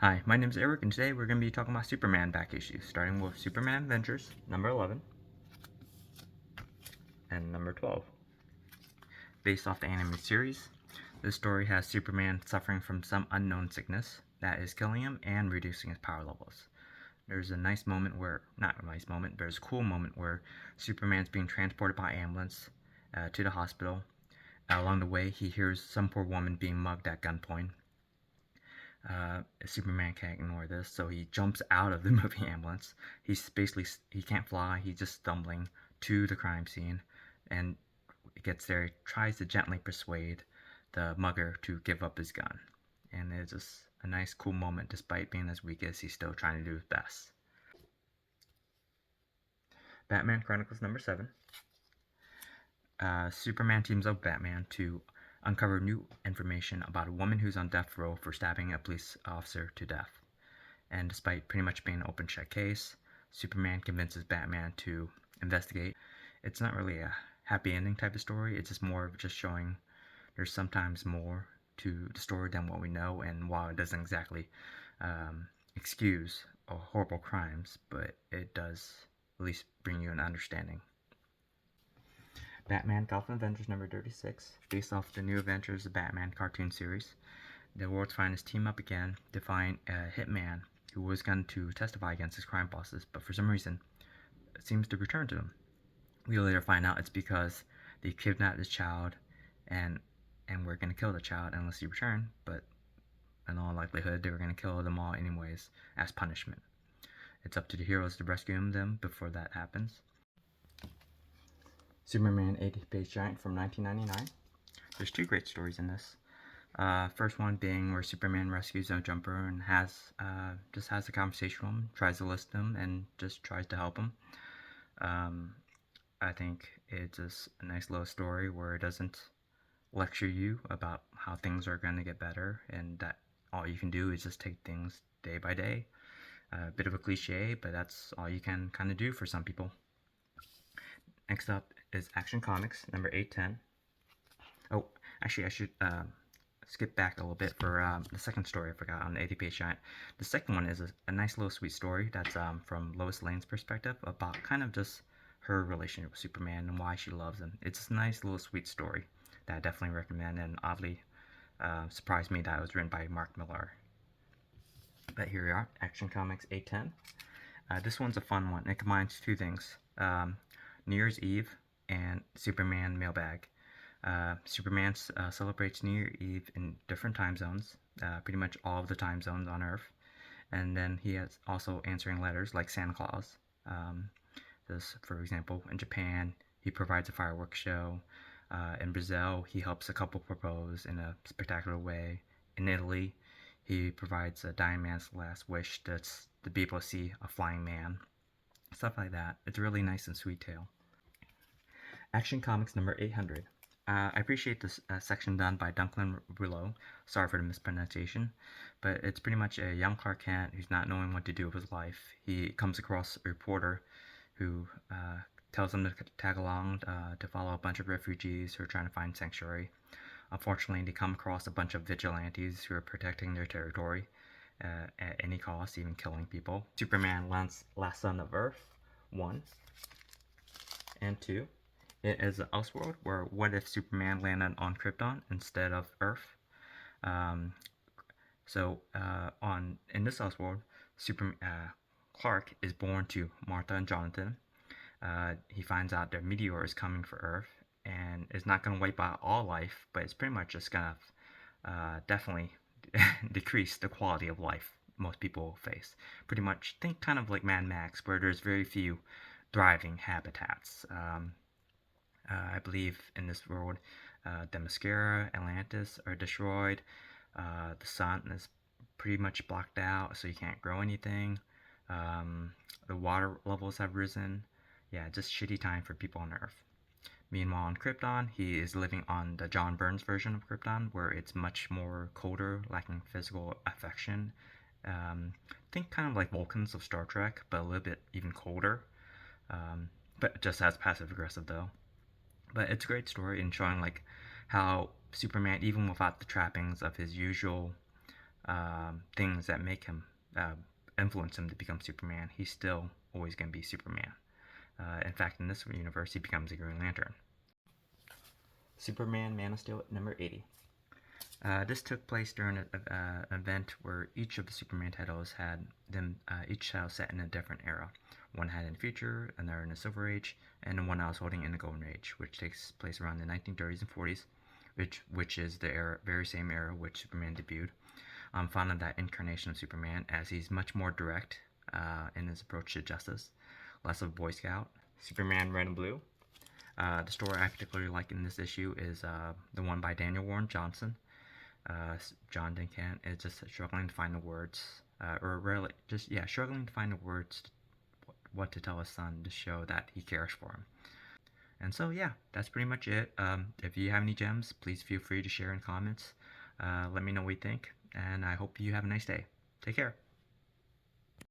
Hi, my name is Eric, and today we're going to be talking about Superman back issues, starting with Superman Adventures, number 11, and number 12. Based off the animated series, this story has Superman suffering from some unknown sickness that is killing him and reducing his power levels. There's a nice moment where, not a nice moment, there's a cool moment where Superman's being transported by ambulance to the hospital. Along the way, he hears some poor woman being mugged at gunpoint. Superman can't ignore this, so he jumps out of the moving ambulance. He can't fly. He's just stumbling to the crime scene, and gets there. He tries to gently persuade the mugger to give up his gun, and it's just a nice, cool moment. Despite being as weak as he's still trying to do his best. Batman Chronicles number 7. Superman teams up with Batman to uncover new information about a woman who's on death row for stabbing a police officer to death. And despite pretty much being an open shut case, Superman convinces Batman to investigate. It's not really a happy ending type of story, it's just more of just showing there's sometimes more to the story than what we know, and while it doesn't exactly excuse horrible crimes, but it does at least bring you an understanding. Batman Gotham Adventures number 36, based off the New Adventures of Batman cartoon series. The world's finest team up again to find a hitman who was going to testify against his crime bosses, but for some reason it seems to return to them. We later find out it's because they kidnapped his child and we're going to kill the child unless he returns, but in all likelihood they were going to kill them all anyways as punishment. It's up to the heroes to rescue them before that happens. Superman 80-page giant from 1999. There's two great stories in this. First one being where Superman rescues No Jumper and just has a conversation with him, tries to listen him, and just tries to help him. I think it's just a nice little story where it doesn't lecture you about how things are going to get better, and that all you can do is just take things day by day. A bit of a cliche, but that's all you can kind of do for some people. Next up is Action Comics number 810. Oh, actually, I should skip back a little bit for the second story I forgot on the 80-page giant. The second one is a nice little sweet story that's from Lois Lane's perspective about kind of just her relationship with Superman and why she loves him. It's a nice little sweet story that I definitely recommend, and oddly surprised me that it was written by Mark Millar. But here we are, Action Comics 810. This one's a fun one. It combines two things. New Year's Eve and Superman mailbag. Superman celebrates New Year's Eve in different time zones, pretty much all of the time zones on Earth. And then he has also answering letters like Santa Claus. For example, in Japan, he provides a fireworks show. In Brazil, he helps a couple propose in a spectacular way. In Italy, he provides a dying man's last wish to be able to see a flying man. Stuff like that. It's a really nice and sweet tale. Action Comics number 800. I appreciate this section done by Duncan Rouleau. Sorry for the mispronunciation, but it's pretty much a young Clark Kent who's not knowing what to do with his life. He comes across a reporter who tells him to tag along to follow a bunch of refugees who are trying to find sanctuary. Unfortunately, they come across a bunch of vigilantes who are protecting their territory at any cost, even killing people. Superman Last Son of Earth 1 and 2. It is an Elseworld where what if Superman landed on Krypton instead of Earth? In this Elseworld, Clark is born to Martha and Jonathan. He finds out their meteor is coming for Earth and is not going to wipe out all life, but it's pretty much just going to definitely decrease the quality of life most people face. Pretty much think kind of like Mad Max, where there's very few thriving habitats. I believe in this world, Themyscira, Atlantis are destroyed. The sun is pretty much blocked out, so you can't grow anything. The water levels have risen. Yeah, just shitty time for people on Earth. Meanwhile, on Krypton, he is living on the John Burns version of Krypton, where it's much more colder, lacking physical affection. Think kind of like Vulcans of Star Trek, but a little bit even colder. But just as passive aggressive though. But it's a great story in showing like how Superman, even without the trappings of his usual things that make him influence him to become Superman, he's still always going to be Superman. In fact, in this universe, he becomes a Green Lantern. Superman Man of Steel number 80. This took place during an event where each of the Superman titles had them, each title set in a different era. One had in the future, another in the Silver Age, and the one I was holding in the Golden Age, which takes place around the 1930s and 40s, which is the era, very same era which Superman debuted. I'm fond of that incarnation of Superman, as he's much more direct in his approach to justice, less of a Boy Scout. Superman Red and Blue. The story I particularly like in this issue is the one by Daniel Warren Johnson. John Duncan is just struggling to find the words, struggling to find the words what to tell his son to show that he cares for him. And so, yeah, that's pretty much it. If you have any gems, please feel free to share in comments. Let me know what you think, and I hope you have a nice day. Take care.